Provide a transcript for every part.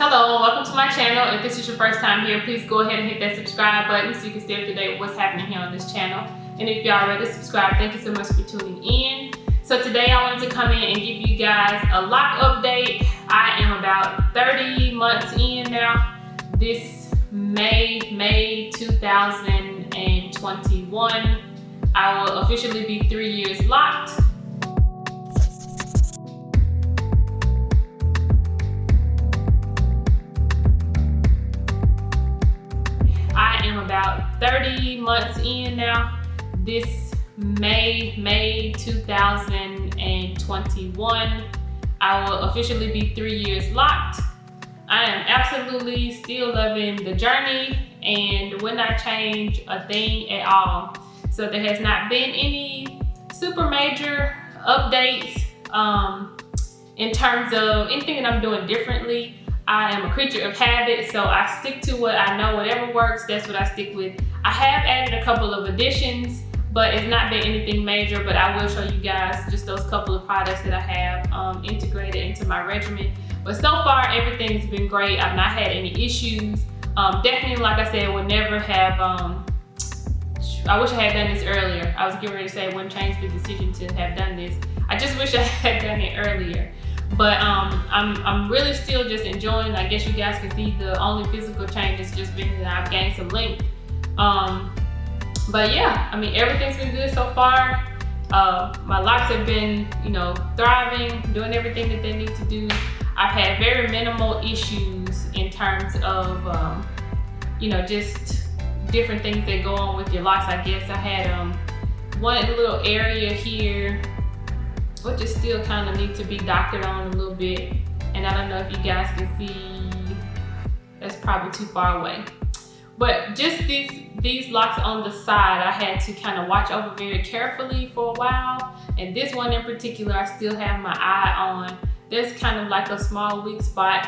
Hello and welcome to my channel. If this is your first time here, please go ahead and hit that subscribe button so you can stay up to date with what's happening here on this channel. And if you're already subscribed, thank you so much for tuning in. So today I wanted to come in and give you guys a lock update. I am about 30 months in now. This May 2021, I will officially be 3 years locked. I am about 30 months in now. This May 2021, I will officially be 3 years locked. I am absolutely still loving the journey and would not change a thing at all. So there has not been any super major updates in terms of anything that I'm doing differently. I am a creature of habit, so I stick to what I know. Whatever works, that's what I stick with. I have added a couple of additions, but it's not been anything major, but I will show you guys just those couple of products that I have integrated into my regimen. But so far, everything's been great. I've not had any issues. Definitely, like I said, would never have, I wish I had done this earlier. I was getting ready to say I wouldn't change the decision to have done this. I just wish I had done it earlier. But I'm really still just enjoying. I guess you guys can see the only physical change has just been that I've gained some length. But yeah, I mean, everything's been good so far. My locks have been, thriving, doing everything that they need to do. I've had very minimal issues in terms of, just different things that go on with your locks. I guess I had one little area here, which is still kind of need to be doctored on a little bit. And I don't know if you guys can see, that's probably too far away. But just these locks on the side, I had to kind of watch over very carefully for a while. And this one in particular, I still have my eye on. There's kind of like a small weak spot,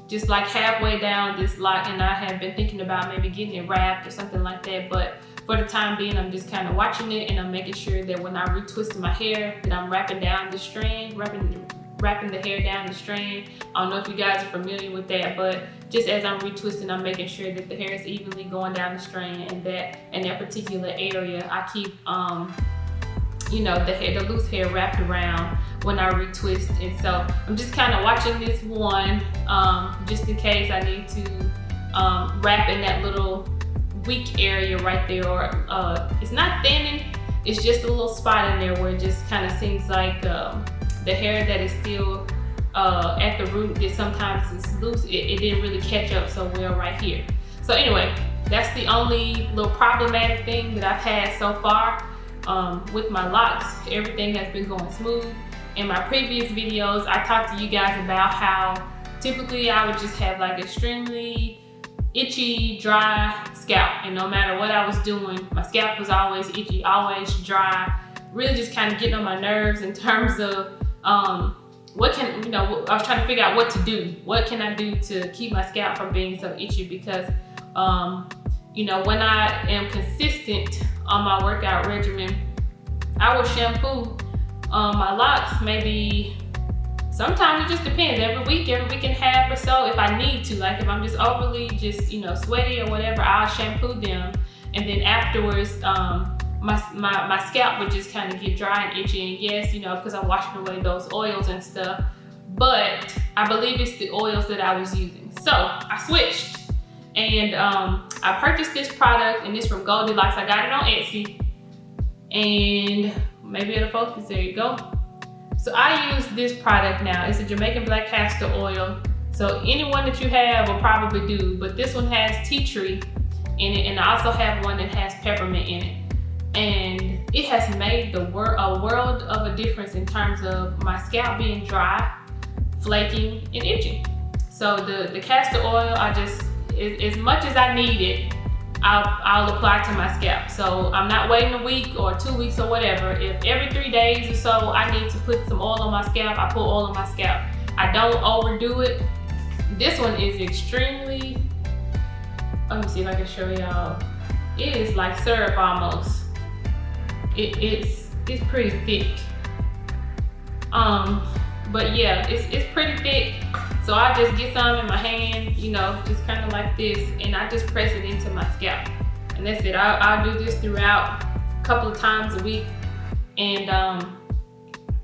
just like halfway down this lock. And I have been thinking about maybe getting it wrapped or something like that. But for the time being, I'm just kind of watching it, and I'm making sure that when I retwist my hair, that I'm wrapping down the strand, wrapping the hair down the strand. I don't know if you guys are familiar with that, but just as I'm retwisting, I'm making sure that the hair is evenly going down the strand, and that in that particular area, I keep, the loose hair wrapped around when I retwist. And so I'm just kind of watching this one, just in case I need to wrap in that little weak area right there, or it's not thinning, it's just a little spot in there where it just kind of seems like the hair that is still at the root that sometimes is loose, it didn't really catch up so well right here. So anyway, that's the only little problematic thing that I've had so far with my locks. Everything has been going smooth. In my previous videos, I talked to you guys about how typically I would just have like extremely itchy, dry scalp, and no matter what I was doing, my scalp was always itchy, always dry, really just kind of getting on my nerves in terms of I was trying to figure out what to do. What can I do to keep my scalp from being so itchy? Because when I am consistent on my workout regimen, I will shampoo my locks maybe. Sometimes it just depends, every week and a half or so if I need to. Like if I'm just overly sweaty or whatever, I'll shampoo them. And then afterwards, my scalp would just kind of get dry and itchy. And yes, because I'm washing away those oils and stuff. But I believe it's the oils that I was using. So I switched, and I purchased this product, and it's from Goldilocks. I got it on Etsy. And maybe it'll focus, there you go. So I use this product now. It's a Jamaican black castor oil. So anyone that you have will probably do, but this one has tea tree in it, and I also have one that has peppermint in it. And it has made a world of a difference in terms of my scalp being dry, flaking, and itching. So the castor oil, as much as I need it, I'll apply to my scalp. So I'm not waiting a week or 2 weeks or whatever. If every 3 days or so I need to put some oil on my scalp, I put oil on my scalp. I don't overdo it. This one is extremely, let me see if I can show y'all. It is like syrup almost. It's pretty thick. But yeah, it's pretty thick. So I just get some in my hand, you know, just kind of like this, and I just press it into my scalp. And that's it. I'll do this throughout a couple of times a week. And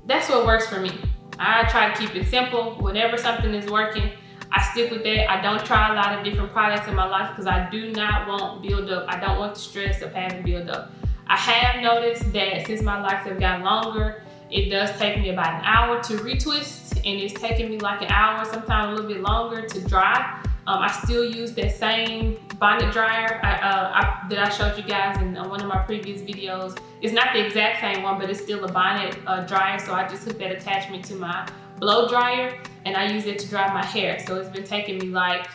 that's what works for me. I try to keep it simple. Whenever something is working, I stick with that. I don't try a lot of different products in my life because I do not want buildup. I don't want the stress of having buildup. I have noticed that since my locks have gotten longer, it does take me about an hour to retwist, and it's taking me like an hour, sometimes a little bit longer to dry. I still use that same bonnet dryer that I showed you guys in one of my previous videos. It's not the exact same one, but it's still a bonnet dryer. So I just hooked that attachment to my blow dryer, and I use it to dry my hair. So it's been taking me like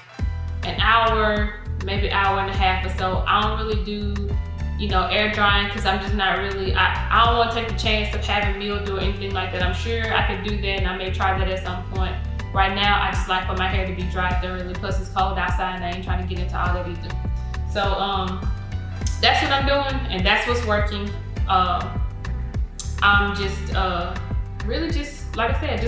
an hour, maybe an hour and a half or so. I don't really do, you know, air drying because I'm just not really, I don't want to take the chance of having mildew or anything like that. I'm sure I could do that, and I may try that at some point. Right now, I just like for my hair to be dry thoroughly. Plus it's cold outside and I ain't trying to get into all that either. So that's what I'm doing, and that's what's working. I'm just really just, like I said,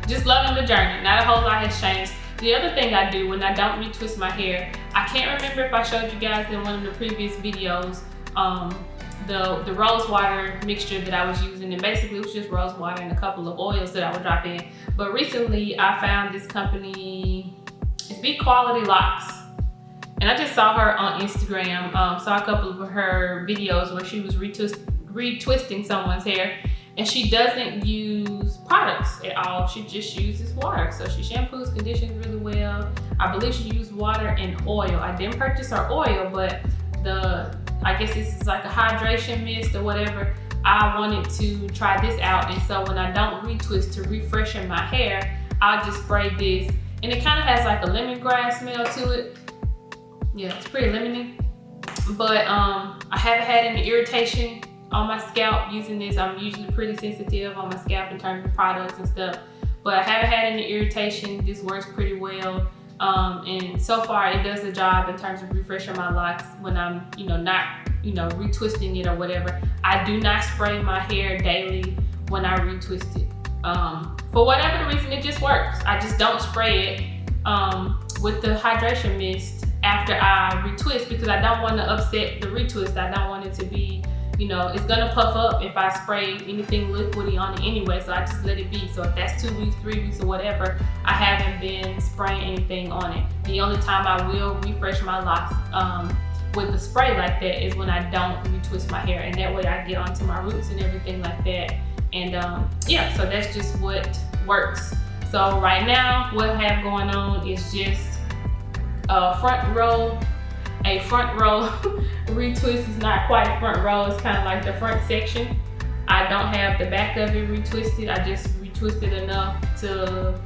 just loving the journey. Not a whole lot has changed. The other thing I do when I don't retwist my hair, I can't remember if I showed you guys in one of the previous videos, the rose water mixture that I was using, and basically it was just rose water and a couple of oils that I would drop in. But recently I found this company, it's Be Quality Locks, and I just saw her on Instagram, saw a couple of her videos where she was retwisting someone's hair, and she doesn't use products at all. She just uses water. So she shampoos, conditions really well. I believe she used water and oil. I didn't purchase her oil, but I guess this is like a hydration mist or whatever. I wanted to try this out, and so when I don't retwist to refreshen my hair, I'll just spray this, and it kind of has like a lemongrass smell to it. Yeah, it's pretty lemony, but I haven't had any irritation on my scalp using this. I'm usually pretty sensitive on my scalp in terms of products and stuff, but I haven't had any irritation. This works pretty well. And so far it does the job in terms of refreshing my locks when I'm, you know, not, you know, retwisting it or whatever. I do not spray my hair daily when I retwist it. For whatever reason, it just works. I just don't spray it with the hydration mist after I retwist because I don't want to upset the retwist. I don't want it to be, you know, it's gonna puff up if I spray anything liquidy on it anyway, so I just let it be. So if that's 2 weeks, 3 weeks or whatever, I haven't been spraying anything on it. The only time I will refresh my locks with a spray like that is when I don't retwist my hair, and that way I get onto my roots and everything like that. And yeah, so that's just what works. So right now, what I have going on is just a front row retwist. Is not quite a front row, it's kind of like the front section. I don't have the back of it retwisted. I just retwisted enough to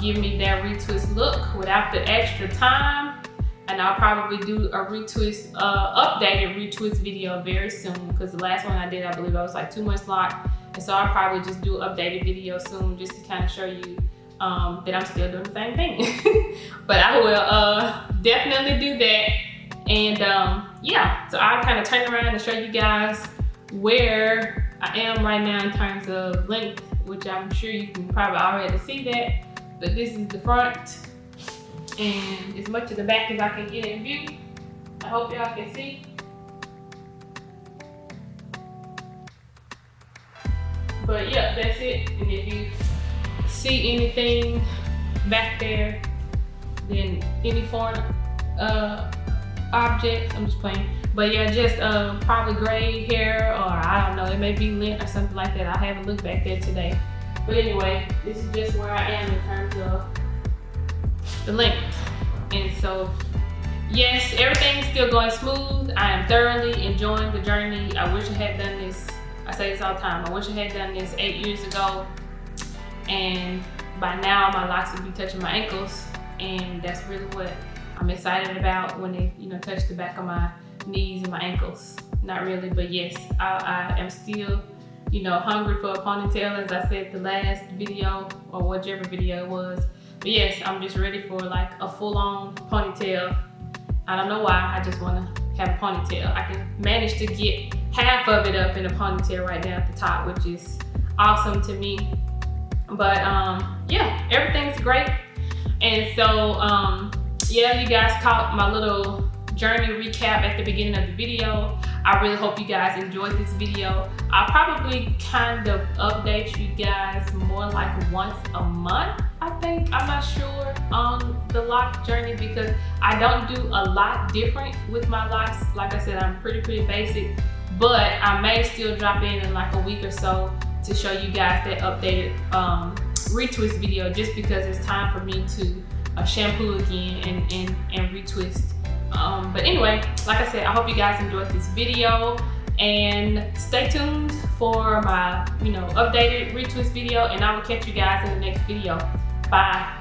give me that retwist look without the extra time. And I'll probably do a retwist, updated retwist video very soon, because the last one I did, I believe I was like 2 months locked. And so I'll probably just do an updated video soon just to kind of show you that I'm still doing the same thing. But I will definitely do that. And yeah, so I'll kind of turn around and show you guys where I am right now in terms of length, which I'm sure you can probably already see that. But this is the front, and as much of the back as I can get in view. I hope y'all can see. But yeah, that's it. And if you see anything back there, then any foreign objects, I'm just playing. But yeah, just probably gray hair, or I don't know, it may be lint or something like that. I haven't looked back there today. But anyway, this is just where I am in terms of the length. And so, yes, everything is still going smooth. I am thoroughly enjoying the journey. I wish I had done this, I say this all the time, I wish I had done this 8 years ago. And by now my locks would be touching my ankles. And that's really what I'm excited about, when they, you know, touch the back of my knees and my ankles. Not really, but yes, I am still, you know, hungry for a ponytail, as I said the last video, or whichever video it was. But yes, I'm just ready for like a full-on ponytail. I don't know why, I just want to have a ponytail. I can manage to get half of it up in a ponytail right now at the top, which is awesome to me. But yeah, everything's great. And so yeah, you guys caught my little journey recap at the beginning of the video. I really hope you guys enjoyed this video. I'll probably kind of update you guys more like once a month, I think. I'm not sure on the lock journey because I don't do a lot different with my locks. Like I said, I'm pretty basic, but I may still drop in like a week or so to show you guys that updated retwist video, just because it's time for me to shampoo again and retwist. But anyway, like I said, I hope you guys enjoyed this video, and stay tuned for my updated retwist video, and I will catch you guys in the next video. Bye.